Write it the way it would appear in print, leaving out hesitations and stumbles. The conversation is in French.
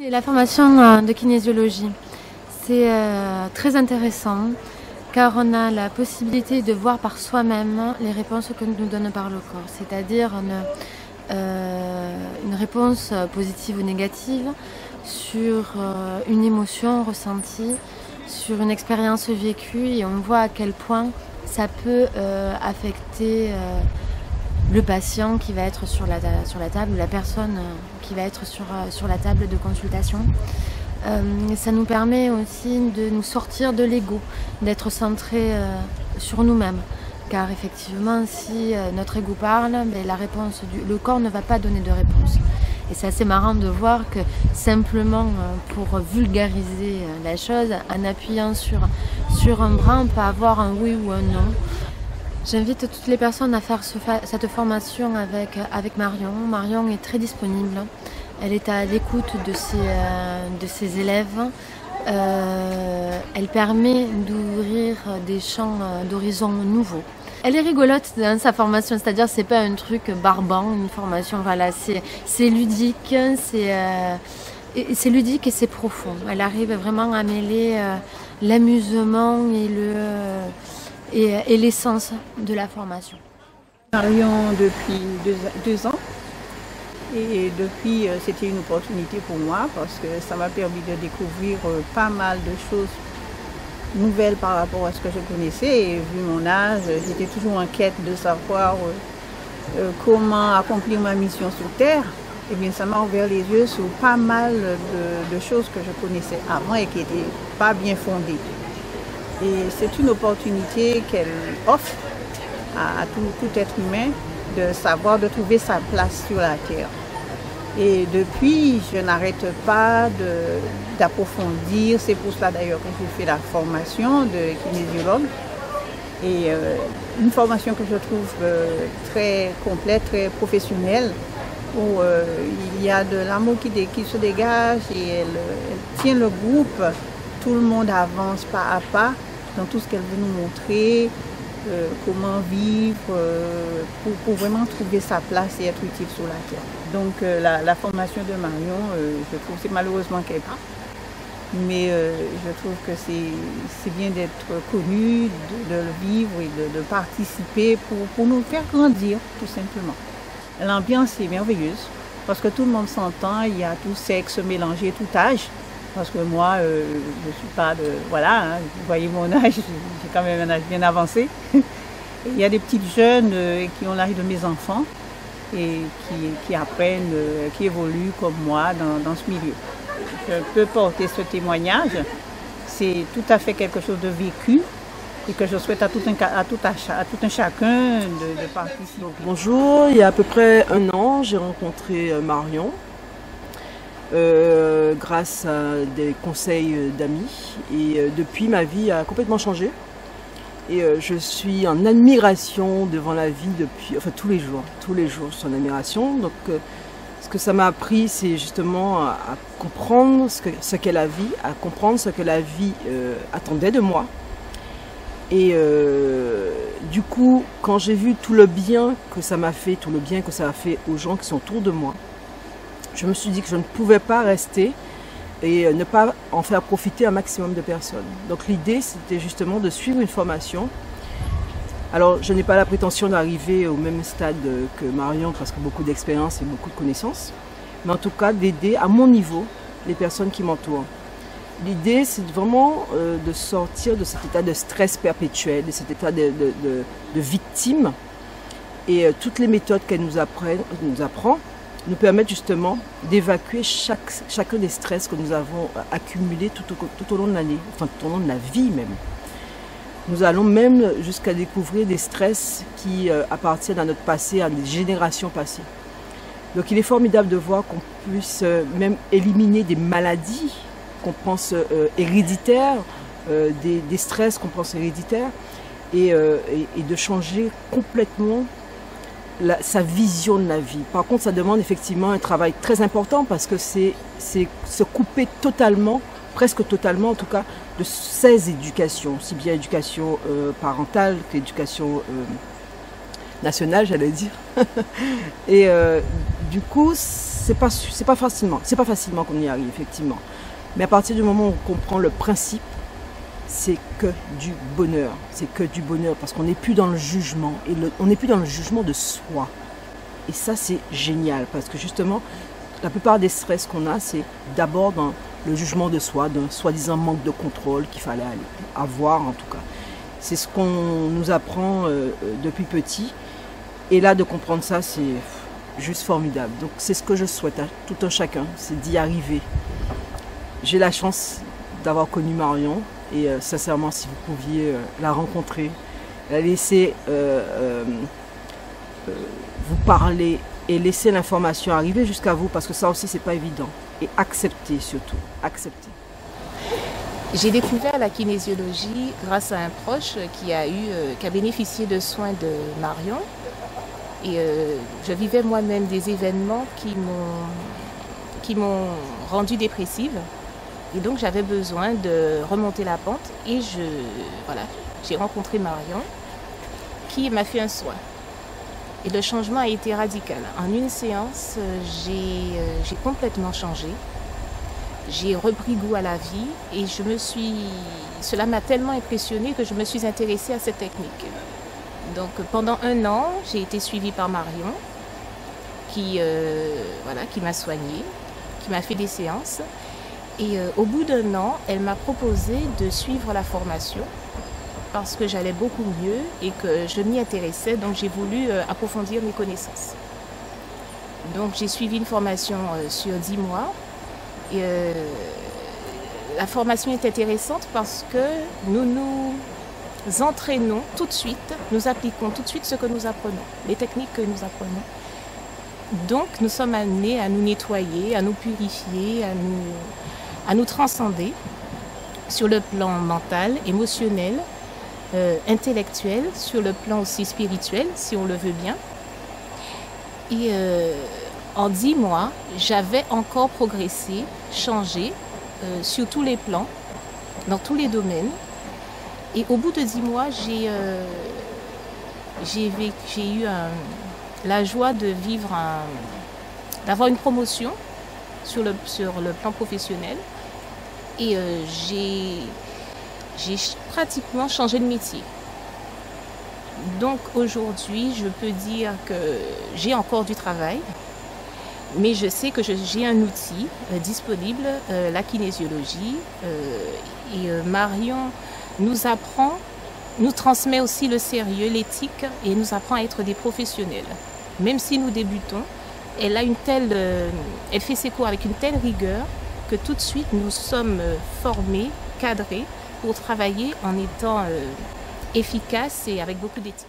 La formation de kinésiologie, c'est très intéressant car on a la possibilité de voir par soi-même les réponses que nous donne par le corps, c'est-à-dire une réponse positive ou négative sur une émotion ressentie, sur une expérience vécue, et on voit à quel point ça peut affecter le patient qui va être sur la table, ou la personne qui va être sur la table de consultation. Ça nous permet aussi de nous sortir de l'ego, d'être centré sur nous-mêmes. Car effectivement, si notre ego parle, le corps ne va pas donner de réponse. Et c'est assez marrant de voir que simplement pour vulgariser la chose, en appuyant sur un bras, on peut avoir un oui ou un non. J'invite toutes les personnes à faire cette formation avec Marion. Marion est très disponible. Elle est à l'écoute de ses élèves. Elle permet d'ouvrir des champs d'horizons nouveaux. Elle est rigolote dans sa formation, c'est-à-dire c'est pas un truc barbant, une formation, voilà, c'est ludique, c'est ludique et c'est profond. Elle arrive vraiment à mêler l'amusement et l'essence de la formation. Marion depuis deux ans, et depuis c'était une opportunité pour moi parce que ça m'a permis de découvrir pas mal de choses nouvelles par rapport à ce que je connaissais, et vu mon âge, j'étais toujours en quête de savoir comment accomplir ma mission sur Terre. Et bien ça m'a ouvert les yeux sur pas mal de choses que je connaissais avant et qui n'étaient pas bien fondées. Et c'est une opportunité qu'elle offre à tout être humain de savoir, de trouver sa place sur la Terre. Et depuis, je n'arrête pas d'approfondir. C'est pour cela d'ailleurs que j'ai fait la formation de kinésiologue. Et une formation que je trouve très complète, très professionnelle, où il y a de l'amour qui se dégage, et elle tient le groupe. Tout le monde avance pas à pas dans tout ce qu'elle veut nous montrer, comment vivre pour vraiment trouver sa place et être utile sur la Terre. Donc la formation de Marion, je trouve, c'est malheureusement qu'elle part, mais je trouve que c'est bien d'être connu, de le vivre et de participer pour nous faire grandir, tout simplement. L'ambiance est merveilleuse parce que tout le monde s'entend, il y a tout sexe mélangé, tout âge. Parce que moi, je ne suis pas de... Voilà, hein, vous voyez mon âge, j'ai quand même un âge bien avancé. Il y a des petites jeunes qui ont l'âge de mes enfants et qui apprennent, qui évoluent comme moi dans ce milieu. Je peux porter ce témoignage. C'est tout à fait quelque chose de vécu et que je souhaite à tout un chacun de participer. Donc, bonjour, il y a à peu près un an, j'ai rencontré Marion. Grâce à des conseils d'amis, et depuis ma vie a complètement changé, et je suis en admiration devant la vie depuis, enfin tous les jours je suis en admiration. Donc ce que ça m'a appris, c'est justement à comprendre ce qu'est la vie, à comprendre ce que la vie attendait de moi. Et du coup, quand j'ai vu tout le bien que ça m'a fait, tout le bien que ça a fait aux gens qui sont autour de moi, je me suis dit que je ne pouvais pas rester et ne pas en faire profiter un maximum de personnes. Donc l'idée, c'était justement de suivre une formation. Alors, je n'ai pas la prétention d'arriver au même stade que Marion, parce que beaucoup d'expérience et beaucoup de connaissances, mais en tout cas d'aider à mon niveau les personnes qui m'entourent. L'idée, c'est vraiment de sortir de cet état de stress perpétuel, de cet état de victime, et toutes les méthodes qu'elle nous apprend nous permettent justement d'évacuer chacun des stress que nous avons accumulés tout au long de l'année, enfin tout au long de la vie même. Nous allons même jusqu'à découvrir des stress qui appartiennent à notre passé, à des générations passées. Donc il est formidable de voir qu'on puisse même éliminer des maladies qu'on pense héréditaires, des stress qu'on pense héréditaires, et de changer complètement sa vision de la vie. Par contre, ça demande effectivement un travail très important, parce que c'est se couper totalement, presque totalement en tout cas, de ses éducations, aussi bien éducation parentale qu'éducation nationale, j'allais dire. Et du coup, c'est pas facilement qu'on y arrive, effectivement. Mais à partir du moment où on comprend le principe, c'est que du bonheur. C'est que du bonheur parce qu'on n'est plus dans le jugement. Et on n'est plus dans le jugement de soi. Et ça, c'est génial parce que justement, la plupart des stress qu'on a, c'est d'abord dans le jugement de soi, d'un soi-disant manque de contrôle qu'il fallait avoir en tout cas. C'est ce qu'on nous apprend depuis petit. Et là, de comprendre ça, c'est juste formidable. Donc c'est ce que je souhaite à tout un chacun, c'est d'y arriver. J'ai la chance d'avoir connu Marion et sincèrement, si vous pouviez la rencontrer, la laisser vous parler et laisser l'information arriver jusqu'à vous, parce que ça aussi, c'est pas évident. Et accepter surtout, accepter. J'ai découvert la kinésiologie grâce à un proche qui a bénéficié de soins de Marion. Et je vivais moi-même des événements qui m'ont rendue dépressive. Et donc j'avais besoin de remonter la pente. Et j'ai rencontré Marion qui m'a fait un soin. Et le changement a été radical. En une séance, j'ai complètement changé. J'ai repris goût à la vie et cela m'a tellement impressionnée que je me suis intéressée à cette technique. Donc pendant 1 an, j'ai été suivie par Marion qui m'a soignée, qui m'a fait des séances. Et au bout d'1 an, elle m'a proposé de suivre la formation parce que j'allais beaucoup mieux et que je m'y intéressais. Donc j'ai voulu approfondir mes connaissances. Donc j'ai suivi une formation sur 10 mois. Et la formation est intéressante parce que nous nous entraînons tout de suite, nous appliquons tout de suite ce que nous apprenons, les techniques que nous apprenons. Donc nous sommes amenés à nous nettoyer, à nous purifier, à nous transcender sur le plan mental, émotionnel, intellectuel, sur le plan aussi spirituel, si on le veut bien. Et en 10 mois, j'avais encore progressé, changé sur tous les plans, dans tous les domaines. Et au bout de 10 mois, j'ai eu la joie de d'avoir une promotion sur le plan professionnel. Et j'ai pratiquement changé de métier. Donc aujourd'hui, je peux dire que j'ai encore du travail. Mais je sais que j'ai un outil disponible, la kinésiologie. Et Marion nous transmet aussi le sérieux, l'éthique, et nous apprend à être des professionnels. Même si nous débutons, elle fait ses cours avec une telle rigueur que tout de suite nous sommes formés, cadrés pour travailler en étant efficaces et avec beaucoup d'éthique.